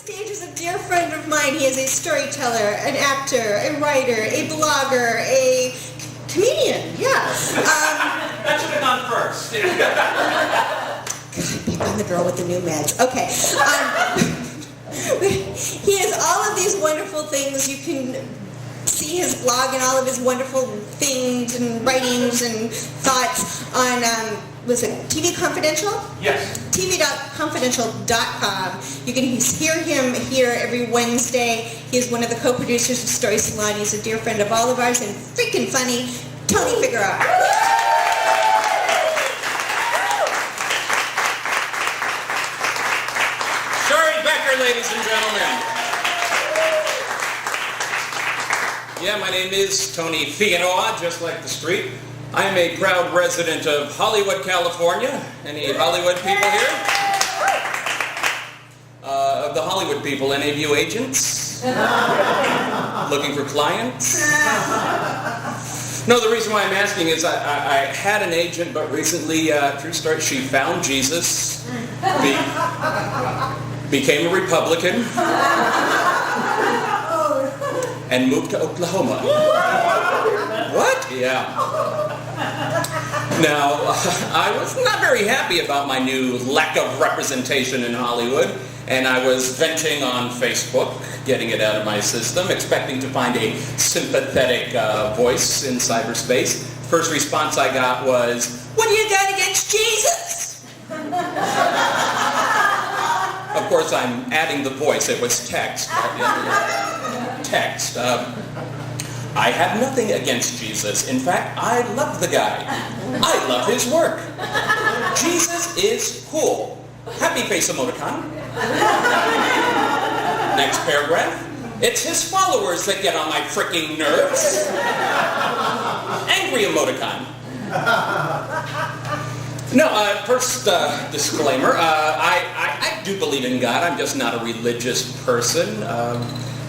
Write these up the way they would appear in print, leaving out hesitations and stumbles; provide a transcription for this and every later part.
stage is a dear friend of mine. He is a storyteller, an actor, a writer, a blogger, a comedian. Yeah. That should have gone first. God, I'm the girl with the new meds. Okay. He has all of these wonderful things. You can see his blog and all of his wonderful things and writings and thoughts on, was it TV Confidential? Yes. tvconfidential.com. You can hear him here every Wednesday. He is one of the co-producers of Story Salon. He's a dear friend of all of ours and freaking funny, Tony Figueroa. Shari, Becker, ladies and gentlemen. Yeah, my name is Tony Figueroa, just like the street. I am a proud resident of Hollywood, California. Any Hollywood people here? Of the Hollywood people, any of you agents? Looking for clients? No, the reason why I'm asking is I had an agent, but recently, true story, she found Jesus, became a Republican, and moved to Oklahoma. What? Yeah. Now, I was not very happy about my new lack of representation in Hollywood, and I was venting on Facebook, getting it out of my system, expecting to find a sympathetic voice in cyberspace. First response I got was, "What do you got against Jesus?" Of course, I'm adding the voice. It was text. Text. I have nothing against Jesus. In fact, I love the guy. I love his work. Jesus is cool. Happy face emoticon. Next paragraph. It's his followers that get on my freaking nerves. Angry emoticon. No, first disclaimer. I do believe in God. I'm just not a religious person.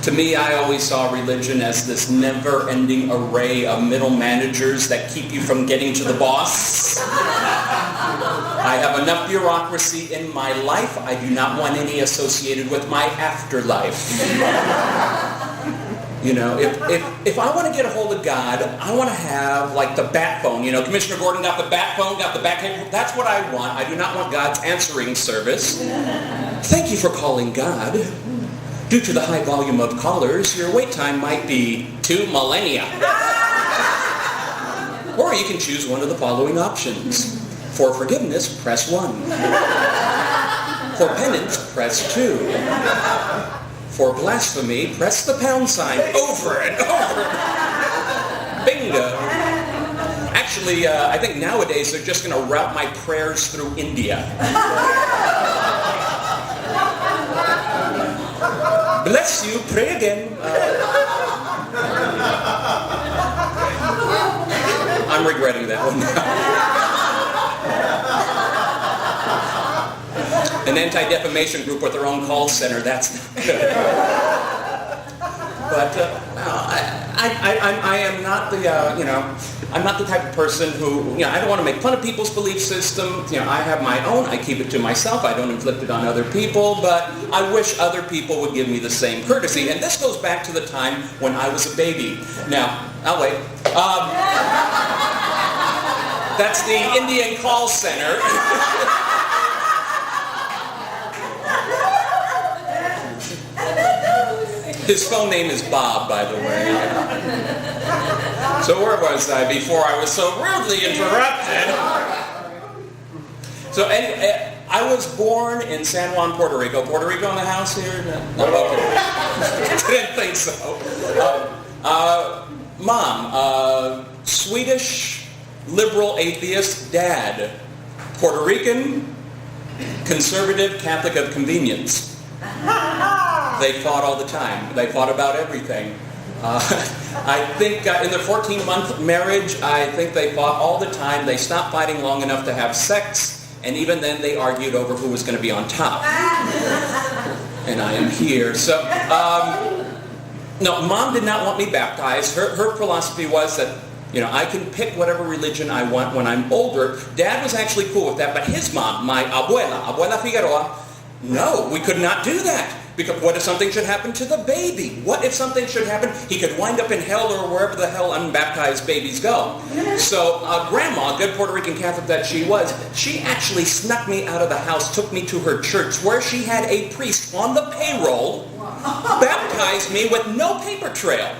To me, I always saw religion as this never-ending array of middle managers that keep you from getting to the boss. I have enough bureaucracy in my life. I do not want any associated with my afterlife. You know, if I want to get a hold of God, I want to have, like, the bat phone. You know, Commissioner Gordon got the bat phone, got the bat cable. That's what I want. I do not want God's answering service. Thank you for calling God. Due to the high volume of callers, your wait time might be 2 millennia. Or you can choose one of the following options. For forgiveness, press 1. For penance, press 2. For blasphemy, press the pound sign over and over. Bingo. Actually, I think nowadays they're just going to route my prayers through India. Bless you, pray again. I'm regretting that one now. An anti-defamation group with their own call center, that's not good. But I am not the, I'm not the type of person who, I don't want to make fun of people's belief system. I have my own. I keep it to myself. I don't inflict it on other people, but I wish other people would give me the same courtesy. And this goes back to the time when I was a baby. Now, I'll wait. That's the Indian call center. His phone name is Bob, by the way. So where was I before I was so rudely interrupted? So anyway, I was born in San Juan, Puerto Rico. Puerto Rico in the house here? No, okay. Didn't think so. Mom, Swedish liberal atheist. Dad, Puerto Rican, conservative Catholic of convenience. They fought all the time. They fought about everything. I think in their 14-month marriage, I think they fought all the time. They stopped fighting long enough to have sex, and even then they argued over who was going to be on top. And I am here. So, no, Mom did not want me baptized. Her philosophy was that, I can pick whatever religion I want when I'm older. Dad was actually cool with that, but his mom, my Abuela Figueroa, no, we could not do that. Because what if something should happen to the baby? What if something should happen? He could wind up in hell or wherever the hell unbaptized babies go. So Grandma, good Puerto Rican Catholic that she was, she actually snuck me out of the house, took me to her church where she had a priest on the payroll baptize me with no paper trail.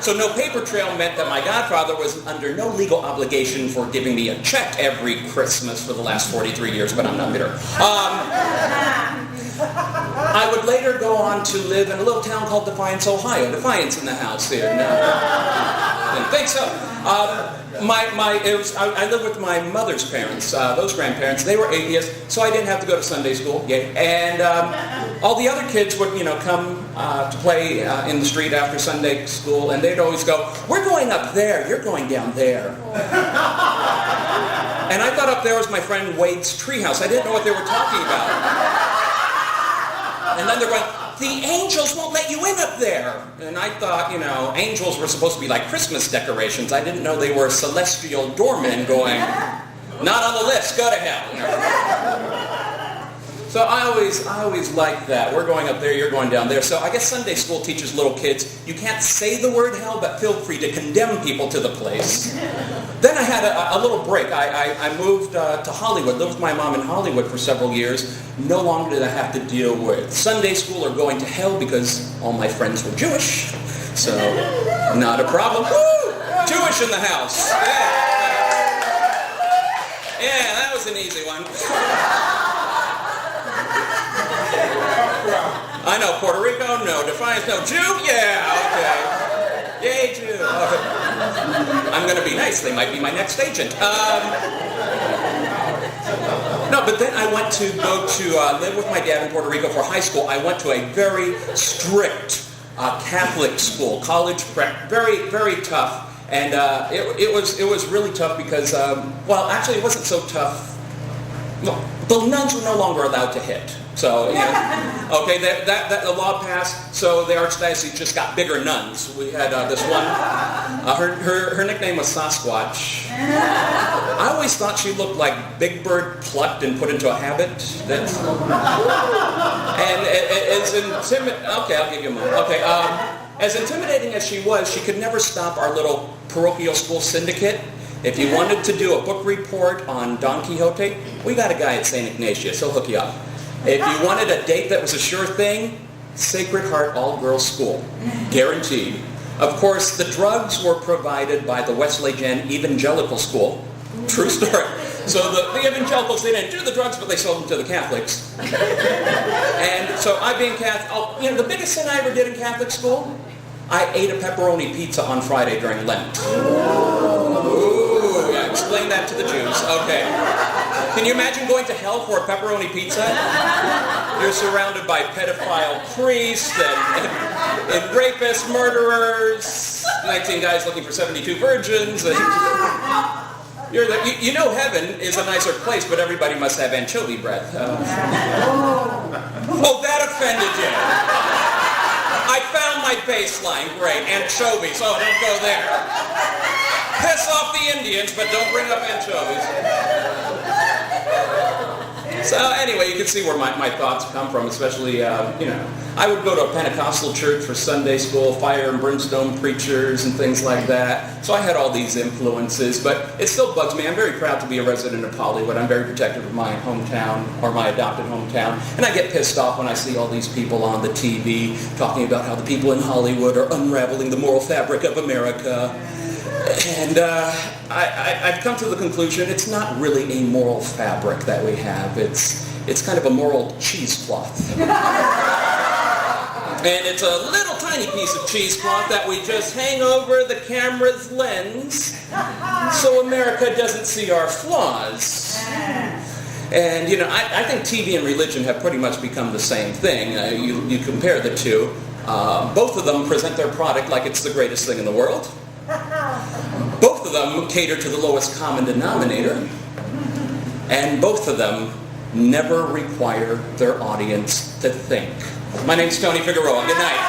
So no paper trail meant that my godfather was under no legal obligation for giving me a check every Christmas for the last 43 years, but I'm not bitter. I would later go on to live in a little town called Defiance, Ohio. Defiance in the house here. No, didn't think so. I lived with my mother's parents, those grandparents. They were atheists, so I didn't have to go to Sunday school. Yay. And all the other kids would, come to play in the street after Sunday school, and they'd always go, "We're going up there, you're going down there." And I thought up there was my friend Wade's treehouse. I didn't know what they were talking about. And then they're going, "The angels won't let you in up there." And I thought, angels were supposed to be like Christmas decorations. I didn't know they were celestial doormen going, "Not on the list, go to hell." So I always liked that. We're going up there, you're going down there. So I guess Sunday school teaches little kids, you can't say the word hell, but feel free to condemn people to the place. Then I had a little break. I moved to Hollywood, lived with my mom in Hollywood for several years. No longer did I have to deal with Sunday school or going to hell because all my friends were Jewish. So, not a problem. Woo! Jewish in the house. Yeah, that was an easy one. I know, Puerto Rico, no. Defiance, no. Jew, yeah, okay. Yay, Jew. Okay. I'm going to be nice. They might be my next agent. No, but then I went to go to live with my dad in Puerto Rico for high school. I went to a very strict Catholic school, college prep, very, very tough. And it was really tough because, actually it wasn't so tough. No, the nuns were no longer allowed to hit. So, okay, that the law passed, so the archdiocese just got bigger nuns. We had this one, her nickname was Sasquatch. I always thought she looked like Big Bird plucked and put into a habit. And as intimidating, okay, I'll give you a moment. Okay, as intimidating as she was, she could never stop our little parochial school syndicate. If you wanted to do a book report on Don Quixote, we got a guy at St. Ignatius. He'll hook you up. If you wanted a date that was a sure thing, Sacred Heart All-Girls School. Guaranteed. Of course, the drugs were provided by the Wesleyan Evangelical School. True story. So the evangelicals, they didn't do the drugs, but they sold them to the Catholics. And so I being Catholic, the biggest sin I ever did in Catholic school, I ate a pepperoni pizza on Friday during Lent. Ooh, yeah, explain that to the Jews. Okay. Can you imagine going to hell for a pepperoni pizza? You're surrounded by pedophile priests and rapists, murderers, 19 guys looking for 72 virgins. And heaven is a nicer place, but everybody must have anchovy breath. Oh, that offended you. I found my baseline. Great. Anchovies. Oh, don't go there. Piss off the Indians, but don't bring up anchovies. So anyway, you can see where my thoughts come from, especially, I would go to a Pentecostal church for Sunday school, fire and brimstone preachers and things like that. So I had all these influences, but it still bugs me. I'm very proud to be a resident of Hollywood. I'm very protective of my hometown, or my adopted hometown. And I get pissed off when I see all these people on the TV talking about how the people in Hollywood are unraveling the moral fabric of America. And I've come to the conclusion it's not really a moral fabric that we have. It's kind of a moral cheesecloth. And it's a little tiny piece of cheesecloth that we just hang over the camera's lens so America doesn't see our flaws. And, I think TV and religion have pretty much become the same thing. You compare the two. Both of them present their product like it's the greatest thing in the world. Both of them cater to the lowest common denominator. And both of them never require their audience to think. My name's Tony Figueroa. Good night.